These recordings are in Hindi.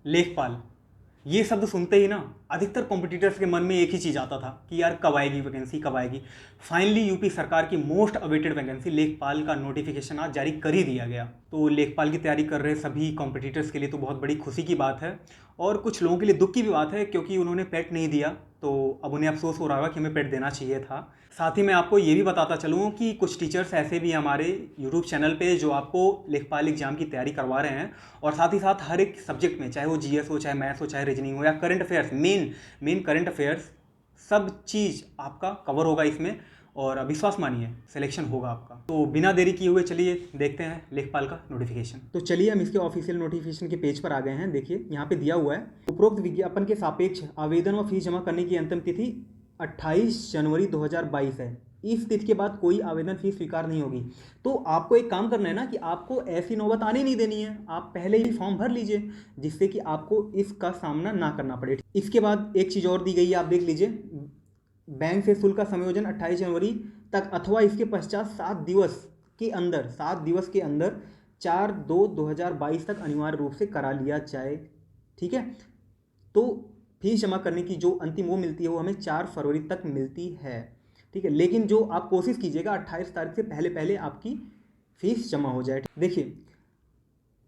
लेखपाल, ये शब्द सुनते ही ना अधिकतर कॉम्पिटिटर्स के मन में एक ही चीज़ आता था कि यार कब आएगी वैकेंसी, कब आएगी। फाइनली यूपी सरकार की मोस्ट अवेटेड वैकेंसी लेखपाल का नोटिफिकेशन आज जारी कर ही दिया गया। तो लेखपाल की तैयारी कर रहे सभी कॉम्पिटिटर्स के लिए तो बहुत बड़ी खुशी की बात है, और कुछ लोगों के लिए दुख की भी बात है क्योंकि उन्होंने पेट नहीं दिया, तो अब उन्हें अफसोस हो रहा होगा कि हमें पेट देना चाहिए था। साथ ही मैं आपको ये भी बताता चलूँ कि कुछ टीचर्स ऐसे भी हमारे यूट्यूब चैनल पे जो आपको लेखपाल एग्जाम की तैयारी करवा रहे हैं, और साथ ही साथ हर एक सब्जेक्ट में, चाहे वो जीएस हो, चाहे मैथ्स हो, चाहे रीजनिंग हो, या current affairs, main current affairs, सब चीज़ आपका कवर होगा इसमें, और विश्वास मानिए सिलेक्शन होगा आपका। तो बिना देरी किए हुए चलिए देखते हैं लेखपाल का नोटिफिकेशन। तो चलिए हम इसके ऑफिशियल नोटिफिकेशन के पेज पर आ गए हैं। देखिए यहाँ पे दिया हुआ है, उपरोक्त विज्ञापन के सापेक्ष आवेदन व फीस जमा करने की अंतिम तिथि 28 जनवरी 2022 है। इस तिथि के बाद कोई आवेदन फीस स्वीकार नहीं होगी। तो आपको एक काम करना है ना कि आपको ऐसी नौबत आने नहीं देनी है, आप पहले ही फॉर्म भर लीजिए जिससे कि आपको इसका सामना ना करना पड़े। इसके बाद एक चीज़ और दी गई है, आप देख लीजिए, बैंक से शुल्क का समायोजन 28 जनवरी तक अथवा इसके पश्चात 7 दिवस के अंदर 4/2/2022 तक अनिवार्य रूप से करा लिया जाए। ठीक है, तो फीस जमा करने की जो अंतिम वो मिलती है वो हमें 4 फरवरी तक मिलती है। ठीक है, लेकिन जो आप कोशिश कीजिएगा 28 तारीख से पहले पहले आपकी फीस जमा हो जाए। देखिए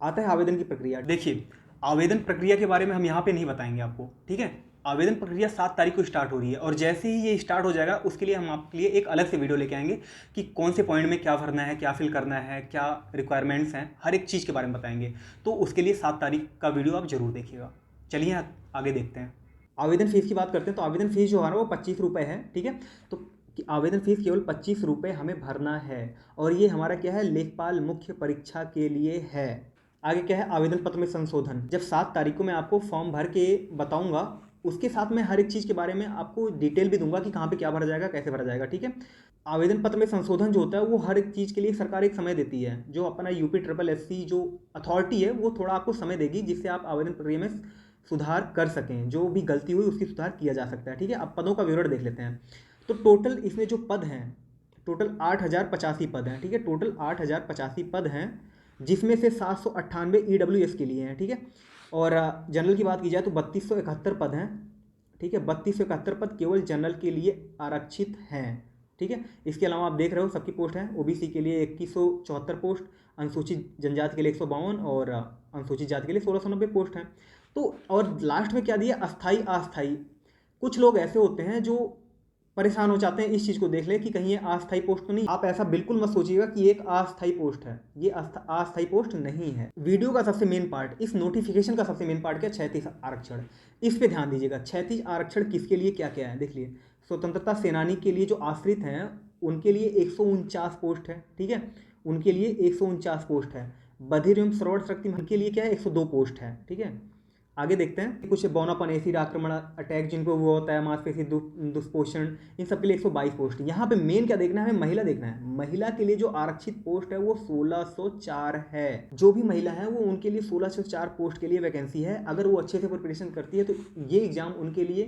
आता है आवेदन की प्रक्रिया। देखिए आवेदन प्रक्रिया के बारे में हम यहाँ पे नहीं बताएंगे आपको, ठीक है। आवेदन प्रक्रिया 7 तारीख को स्टार्ट हो रही है, और जैसे ही ये स्टार्ट हो जाएगा उसके लिए हम आपके लिए एक अलग से वीडियो लेके आएंगे कि कौन से पॉइंट में क्या भरना है, क्या फिल करना है, क्या रिक्वायरमेंट्स हैं, हर एक चीज़ के बारे में बताएंगे। तो उसके लिए 7 तारीख का वीडियो आप जरूर देखिएगा। चलिए आगे देखते हैं। आवेदन फीस की बात करते हैं। तो आवेदन फीस जो है ना वो 25 रुपये है। ठीक है, तो कि आवेदन फीस केवल 25 रुपये हमें भरना है, और ये हमारा क्या है, लेखपाल मुख्य परीक्षा के लिए है। आगे क्या है, आवेदन पत्र में संशोधन। जब 7 तारीख को मैं आपको फॉर्म भर के बताऊंगा, उसके साथ मैं हर एक चीज़ के बारे में आपको डिटेल भी दूंगा कि कहाँ पे क्या भरा जाएगा, कैसे भरा जाएगा। ठीक है, आवेदन पत्र में संशोधन जो होता है वो हर एक चीज़ के लिए सरकार एक समय देती है। जो अपना UPSSC जो अथॉरिटी है वो थोड़ा आपको समय देगी जिससे आप आवेदन प्रक्रिया में सुधार कर सकें, जो भी गलती हुई उसकी सुधार किया जा सकता है। ठीक है, अब पदों का विवरण देख लेते हैं। तो टोटल इसमें जो पद हैं, टोटल 8085 पद हैं। ठीक है, टोटल 8085 पद हैं, जिसमें से 798 EWS के लिए हैं। ठीक है, और जनरल की बात की जाए तो 3271 पद हैं। ठीक है, 3271 पद केवल जनरल के लिए आरक्षित हैं। ठीक है, इसके अलावा आप देख रहे हो सबकी पोस्ट है। OBC के लिए 2174 पोस्ट, अनुसूचित जनजाति के लिए 152, और अनुसूचित जाति के लिए 1690 पोस्ट हैं। तो और लास्ट में क्या दिया, अस्थाई अस्थाई। कुछ लोग ऐसे होते हैं जो परेशान हो जाते हैं, इस चीज़ को देख ले कि कहीं ये अस्थाई पोस्ट तो नहीं। आप ऐसा बिल्कुल मत सोचिएगा कि ये एक अस्थाई पोस्ट है, ये अस्थाई पोस्ट नहीं है। वीडियो का सबसे मेन पार्ट, इस नोटिफिकेशन का सबसे मेन पार्ट क्या, क्षैतिज आरक्षण। इस पे ध्यान दीजिएगा। क्षैतिज आरक्षण किसके लिए क्या क्या है, देख लिए। स्वतंत्रता सेनानी के लिए जो आश्रित हैं उनके लिए 149 पोस्ट है। ठीक है, उनके लिए 149 पोस्ट है। बधिर एवं श्रवण शक्तिमान के लिए क्या है, 102 पोस्ट है। ठीक है, आगे देखते हैं। कुछ बौनापन, एसिड आक्रमण अटैक जिनको वो होता है, मांसपेशी दुष्पोषण, इन सब के लिए 122 पोस्ट। यहाँ पे मेन क्या देखना है, हमें महिला देखना है। महिला के लिए जो आरक्षित पोस्ट है वो 1604 है। जो भी महिला है वो उनके लिए 1604 पोस्ट के लिए वैकेंसी है। अगर वो अच्छे से प्रिपरेशन करती है तो ये एग्जाम उनके लिए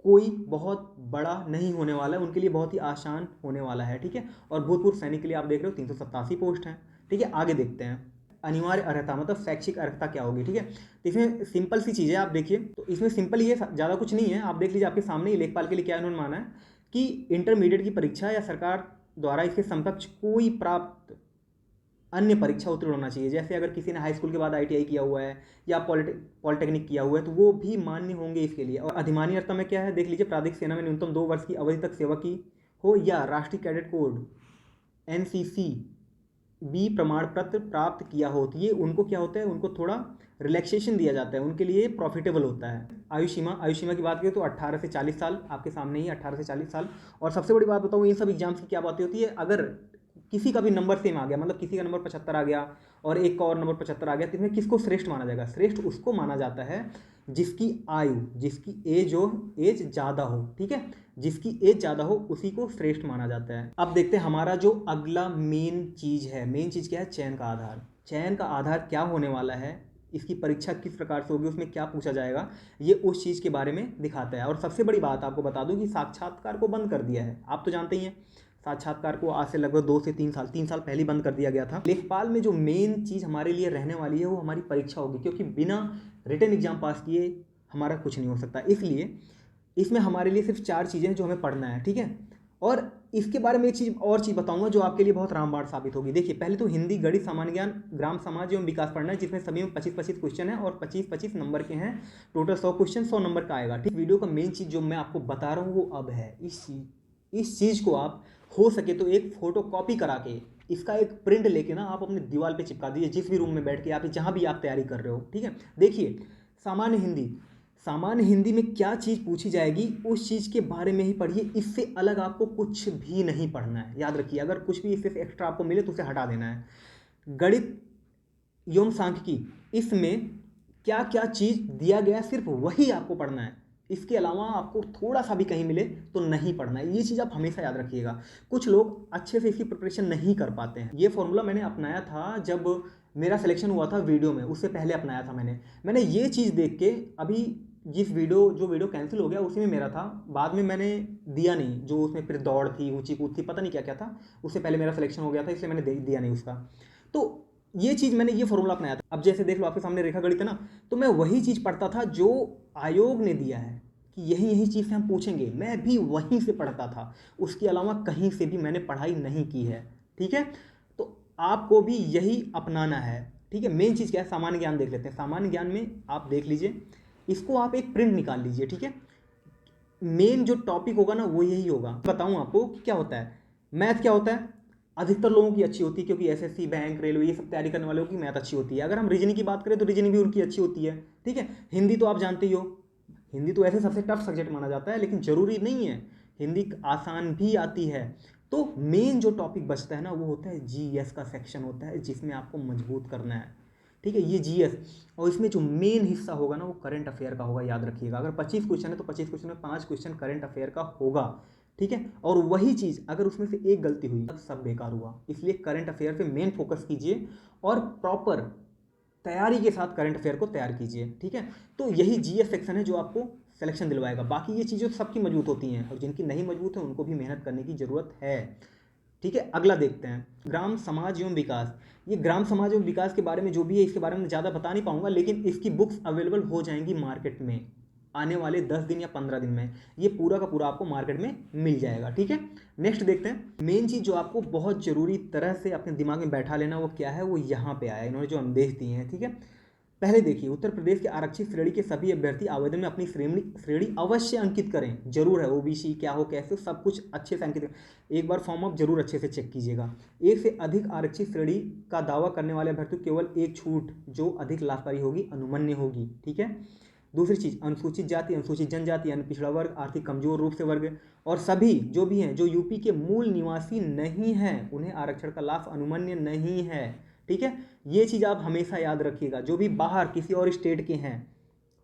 कोई बहुत बड़ा नहीं होने वाला है, उनके लिए बहुत ही आसान होने वाला है। ठीक है, और भूतपूर्व सैनिक के लिए आप देख रहे हो 387 पोस्ट हैं। ठीक है, आगे देखते हैं। अनिवार्य अर्हता मतलब शैक्षिक अर्हता क्या होगी। ठीक है, तो इसमें सिंपल सी चीज़ है, आप देखिए। तो इसमें सिंपल ये ज़्यादा कुछ नहीं है, आप देख लीजिए आपके सामने ही लेखपाल के लिए क्या इन्होंने माना है कि इंटरमीडिएट की परीक्षा या सरकार द्वारा इसके समकक्ष कोई प्राप्त अन्य परीक्षा उत्तीर्ण होना चाहिए। जैसे अगर किसी ने हाई स्कूल के बाद ITI किया हुआ है या पॉलिटेक्निक किया हुआ है तो वो भी मान्य होंगे इसके लिए। और अधिमानी अर्हता में क्या है, देख लीजिए, प्रादेशिक सेना में न्यूनतम 2 वर्ष की अवधि तक सेवा की हो, या राष्ट्रीय कैडेट कोड NCC B प्रमाण पत्र प्राप्त किया हो। तो ये उनको क्या होता है, उनको थोड़ा रिलैक्सेशन दिया जाता है, उनके लिए प्रॉफिटेबल होता है। आयु सीमा की बात करें तो 18 से 40 साल, आपके सामने ही 18 से 40 साल। और सबसे बड़ी बात बताऊँ, इन सब एग्जाम्स की क्या बातें होती है, अगर किसी का भी नंबर सेम आ गया, मतलब किसी का नंबर 75 आ गया और एक का और नंबर 75 आ गया, तो इसमें किसको श्रेष्ठ माना जाएगा, श्रेष्ठ उसको माना जाता है जिसकी आयु, जिसकी एज ज़्यादा हो। ठीक है, जिसकी एज ज़्यादा हो उसी को श्रेष्ठ माना जाता है। अब देखते हैं हमारा जो अगला मेन चीज़ है। मेन चीज़ क्या है, चयन का आधार। चयन का आधार क्या होने वाला है, इसकी परीक्षा किस प्रकार से होगी, उसमें क्या पूछा जाएगा, ये उस चीज़ के बारे में दिखाता है। और सबसे बड़ी बात आपको बता दूं कि साक्षात्कार को बंद कर दिया है। आप तो जानते ही हैं साक्षात्कार को आज से लगभग 2 से 3 साल पहले बंद कर दिया गया था। लेखपाल में जो मेन चीज़ हमारे लिए रहने वाली है वो हमारी परीक्षा होगी, क्योंकि बिना रिटन एग्जाम पास किए हमारा कुछ नहीं हो सकता। इसलिए इसमें हमारे लिए सिर्फ 4 चीज़ें हैं जो हमें पढ़ना है, ठीक है। और इसके बारे में एक चीज़ बताऊंगा जो आपके लिए बहुत रामबाण साबित होगी। देखिए, पहले तो हिंदी, गणित, सामान्य ज्ञान, ग्राम समाज एवं विकास पढ़ना है, जिसमें सभी में 25-25 क्वेश्चन है और 25-25 नंबर के हैं। टोटल 100 क्वेश्चन 100 नंबर का आएगा, ठीक। वीडियो का मेन चीज़ जो मैं आपको बता रहा हूँ वो अब है इस चीज़ को आप हो सके तो एक फोटो कॉपी करा के इसका एक प्रिंट लेके ना आप अपने दीवार पे चिपका दीजिए, जिस भी रूम में बैठ के आप जहाँ भी आप तैयारी कर रहे हो, ठीक है। देखिए, सामान्य हिंदी में क्या चीज़ पूछी जाएगी उस चीज़ के बारे में ही पढ़िए। इससे अलग आपको कुछ भी नहीं पढ़ना है, याद रखिए। अगर कुछ भी इससे एक्स्ट्रा आपको मिले तो उसे हटा देना है। गणित एवं सांख्यिकी, इसमें क्या क्या चीज़ दिया गया है सिर्फ वही आपको पढ़ना है। इसके अलावा आपको थोड़ा सा भी कहीं मिले तो नहीं पढ़ना है। ये चीज़ आप हमेशा याद रखिएगा। कुछ लोग अच्छे से इसकी प्रिपरेशन नहीं कर पाते हैं। ये फॉर्मूला मैंने अपनाया था जब मेरा सिलेक्शन हुआ था वीडियो में, उससे पहले अपनाया था मैंने ये चीज़ देख के। अभी जो वीडियो कैंसिल हो गया उसी में मेरा था, बाद में मैंने दिया नहीं। जो उसमें फिर दौड़ थी, ऊंची कूद थी, पता नहीं क्या क्या था, उससे पहले मेरा सिलेक्शन हो गया था, इसलिए मैंने दिया नहीं उसका। तो ये चीज़ मैंने ये फॉर्मूला अपनाया था। अब जैसे देख लो, आपके सामने रेखा गणित है ना, तो मैं वही चीज़ पढ़ता था जो आयोग ने दिया है कि यही चीज़ से हम पूछेंगे, मैं भी वहीं से पढ़ता था। उसके अलावा कहीं से भी मैंने पढ़ाई नहीं की है, ठीक है। तो आपको भी यही अपनाना है, ठीक है। मेन चीज़ क्या है, सामान्य ज्ञान देख लेते हैं। सामान्य ज्ञान में आप देख लीजिए, इसको आप एक प्रिंट निकाल लीजिए, ठीक है। मेन जो टॉपिक होगा ना वो यही होगा। बताऊं आपको कि क्या होता है। मैथ क्या होता है, अधिकतर लोगों की अच्छी होती है, क्योंकि एसएससी, बैंक, रेलवे ये सब तैयारी करने वालों की मैथ अच्छी होती है। अगर हम रीजनिंग की बात करें तो रीजनिंग भी उनकी अच्छी होती है, ठीक है। हिंदी तो आप जानते ही हो, हिंदी तो ऐसे सबसे टफ सब्जेक्ट माना जाता है, लेकिन ज़रूरी नहीं है, हिंदी आसान भी आती है। तो मेन जो टॉपिक बचता है ना वो होता है जीएस का सेक्शन होता है, जिसमें आपको मजबूत करना है, ठीक है। ये जीएस, और इसमें जो मेन हिस्सा होगा ना वो करंट अफेयर का होगा, याद रखिएगा। अगर 25 क्वेश्चन है तो 25 क्वेश्चन में 5 क्वेश्चन करंट अफेयर का होगा, ठीक है। और वही चीज़ अगर उसमें से एक गलती हुई तब सब बेकार हुआ। इसलिए करंट अफेयर पे मेन फोकस कीजिए और प्रॉपर तैयारी के साथ करंट अफेयर को तैयार कीजिए, ठीक है। तो यही जीएस सेक्शन है जो आपको सिलेक्शन दिलवाएगा। बाकी ये चीज़ें सबकी मजबूत होती हैं, और जिनकी नहीं मजबूत है उनको भी मेहनत करने की ज़रूरत है, ठीक है। अगला देखते हैं, ग्राम समाज एवं विकास। ये ग्राम समाज एवं विकास के बारे में जो भी है, इसके बारे में ज़्यादा बता नहीं पाऊंगा, लेकिन इसकी बुक्स अवेलेबल हो जाएंगी मार्केट में आने वाले 10 दिन या 15 दिन में। ये पूरा का पूरा आपको मार्केट में मिल जाएगा, ठीक है। नेक्स्ट देखते हैं, मेन चीज़ जो आपको बहुत ज़रूरी तरह से अपने दिमाग में बैठा लेना वो क्या है, वो यहाँ पे आया, इन्होंने जो आदेश दिए हैं, ठीक है। पहले देखिए, उत्तर प्रदेश के आरक्षित श्रेणी के सभी अभ्यर्थी आवेदन में अपनी श्रेणी अवश्य अंकित करें। जरूर है, ओबीसी क्या हो कैसे, सब कुछ अच्छे से अंकित करें। एक बार फॉर्म आप जरूर अच्छे से चेक कीजिएगा। एक से अधिक आरक्षित श्रेणी का दावा करने वाले अभ्यर्थी को केवल एक छूट जो अधिक लाभकारी होगी अनुमन्य होगी, ठीक है। दूसरी चीज़, अनुसूचित जाति, अनुसूचित जनजाति यानी पिछड़ा वर्ग, आर्थिक कमजोर रूप से वर्ग और सभी जो भी हैं जो यूपी के मूल निवासी नहीं हैं उन्हें आरक्षण का लाभ अनुमन्य नहीं है, ठीक है। ये चीज़ आप हमेशा याद रखिएगा। जो भी बाहर किसी और स्टेट के हैं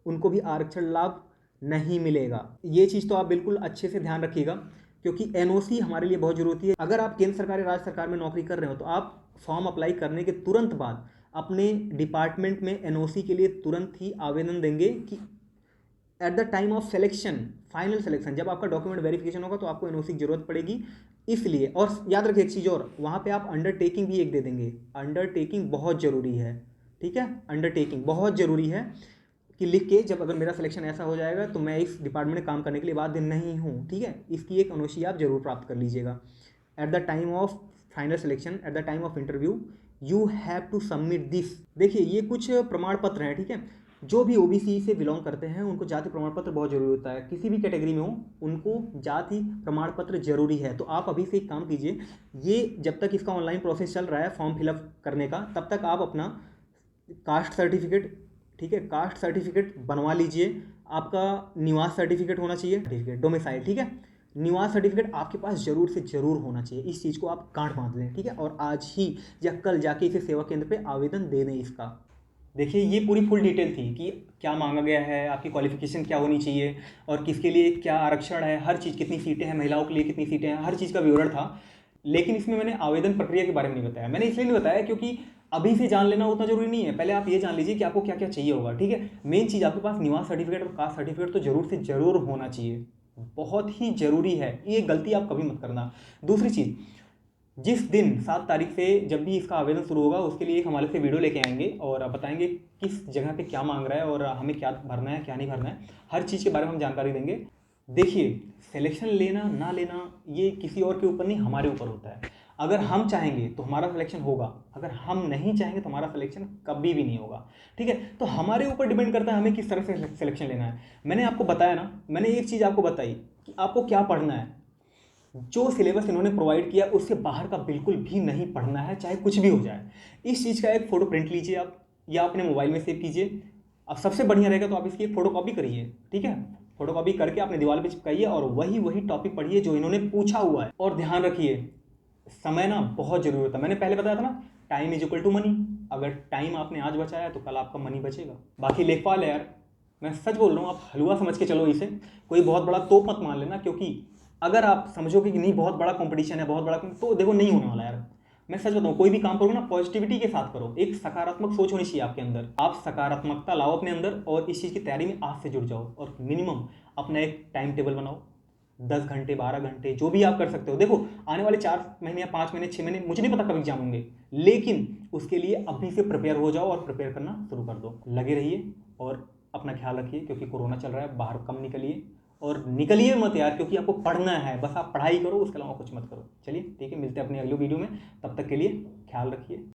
उनको भी आरक्षण लाभ नहीं मिलेगा। ये चीज़ तो आप बिल्कुल अच्छे से ध्यान रखिएगा, क्योंकि एनओसी हमारे लिए बहुत जरूरी है। अगर आप केंद्र सरकार या राज्य सरकार में नौकरी कर रहे हो तो आप फॉर्म अप्लाई करने के तुरंत बाद अपने डिपार्टमेंट में एनओसी के लिए तुरंत ही आवेदन देंगे कि eight the time of selection, final selection, जब आपका डॉक्यूमेंट वेरिफिकेशन होगा तो आपको एनओसी की जरूरत पड़ेगी। इसलिए, और याद रखिए एक चीज़ और, वहाँ पे आप अंडरटेकिंग भी एक दे देंगे। अंडरटेकिंग बहुत ज़रूरी है, ठीक है। अंडरटेकिंग बहुत ज़रूरी है कि लिख के, जब अगर मेरा सिलेक्शन ऐसा हो जाएगा तो मैं इस डिपार्टमेंट में काम करने के लिए बाध्य नहीं हूँ, ठीक है। इसकी एक एनओसी आप जरूर प्राप्त कर लीजिएगा। At the time of final selection, at the time of interview you have to submit this. देखिए, ये कुछ प्रमाण पत्र हैं, ठीक है। जो भी ओबीसी से बिलोंग करते हैं उनको जाति प्रमाण पत्र बहुत जरूरी होता है। किसी भी कैटेगरी में हो उनको जाति प्रमाण पत्र जरूरी है। तो आप अभी से एक काम कीजिए, ये जब तक इसका ऑनलाइन प्रोसेस चल रहा है फॉर्म फिलअप करने का, तब तक आप अपना कास्ट सर्टिफिकेट, ठीक है, कास्ट सर्टिफिकेट बनवा लीजिए। आपका निवास सर्टिफिकेट होना चाहिए, सर्टिफिकेट डोमिसाइल, ठीक है। निवास सर्टिफिकेट आपके पास जरूर से जरूर होना चाहिए। इस चीज़ को आप गांठ बांध लें, ठीक है। और आज ही या कल जाके इसे सेवा केंद्र पे आवेदन दे दें इसका। देखिए, ये पूरी फुल डिटेल थी कि क्या मांगा गया है, आपकी क्वालिफिकेशन क्या होनी चाहिए और किसके लिए क्या आरक्षण है, हर चीज़, कितनी सीटें हैं, महिलाओं के लिए कितनी सीटें हैं, हर चीज़ का विवरण था। लेकिन इसमें मैंने आवेदन प्रक्रिया के बारे में नहीं बताया। मैंने इसलिए नहीं बताया क्योंकि अभी से जान लेना उतना जरूरी नहीं है। पहले आप ये जान लीजिए कि आपको क्या क्या चाहिए होगा, ठीक है। मेन चीज़, आपके पास निवास सर्टिफिकेट और कास्ट सर्टिफिकेट तो जरूर से जरूर होना चाहिए, बहुत ही ज़रूरी है, ये गलती आप कभी मत करना। दूसरी चीज़, जिस दिन 7 तारीख से जब भी इसका आवेदन शुरू होगा उसके लिए एक हमारे से वीडियो लेके आएंगे और बताएंगे किस जगह पे क्या मांग रहा है और हमें क्या भरना है क्या नहीं भरना है, हर चीज़ के बारे में हम जानकारी देंगे। देखिए, सिलेक्शन लेना ना लेना ये किसी और के ऊपर नहीं, हमारे ऊपर होता है। अगर हम चाहेंगे तो हमारा सिलेक्शन होगा, अगर हम नहीं चाहेंगे तो हमारा सिलेक्शन कभी भी नहीं होगा। ठीक है, तो हमारे ऊपर डिपेंड करता है हमें किस तरह से सिलेक्शन लेना है। मैंने आपको बताया ना, मैंने एक चीज़ आपको बताई कि आपको क्या पढ़ना है। जो सिलेबस इन्होंने प्रोवाइड किया उससे बाहर का बिल्कुल भी नहीं पढ़ना है, चाहे कुछ भी हो जाए। इस चीज़ का एक फ़ोटो प्रिंट लीजिए आप, या अपने मोबाइल में सेव कीजिए। अब सबसे बढ़िया रहेगा तो आप इसकी एक फ़ोटो कॉपी करिए, ठीक है, फ़ोटो कॉपी करके अपने दीवार पे चिपकाइए और वही टॉपिक पढ़िए जो इन्होंने पूछा हुआ है। और ध्यान रखिए, समय ना बहुत ज़रूरी होता है। मैंने पहले बताया था ना, time is equal to money. अगर टाइम आपने आज बचाया तो कल आपका मनी बचेगा। बाकी लेखपाल है यार, मैं सच बोल रहा हूँ, आप हलवा समझ के चलो इसे, कोई बहुत बड़ा तोप मत मान लेना, क्योंकि अगर आप समझोगे कि नहीं बहुत बड़ा कंपटीशन है, बहुत बड़ा, तो देखो नहीं होने वाला यार। मैं सच बताऊँ, कोई भी काम करो ना पॉजिटिविटी के साथ करो, एक सकारात्मक सोच होनी चाहिए आपके अंदर। आप सकारात्मकता लाओ अपने अंदर और इस चीज़ की तैयारी में आज से जुड़ जाओ और मिनिमम अपना एक टाइम टेबल बनाओ। 10 घंटे 12 घंटे जो भी आप कर सकते हो। देखो, आने वाले 4 महीने या 5 महीने 6 महीने मुझे नहीं पता कब एग्जाम होंगे, लेकिन उसके लिए अभी से प्रिपेयर हो जाओ और प्रिपेयर करना शुरू कर दो। लगे रहिए और अपना ख्याल रखिए, क्योंकि कोरोना चल रहा है, बाहर कम निकलिए और निकलिए मत यार, क्योंकि आपको पढ़ना है, बस आप पढ़ाई करो, उसके अलावा कुछ मत करो। चलिए ठीक है, मिलते हैं अपने अगले वीडियो में, तब तक के लिए ख्याल रखिए।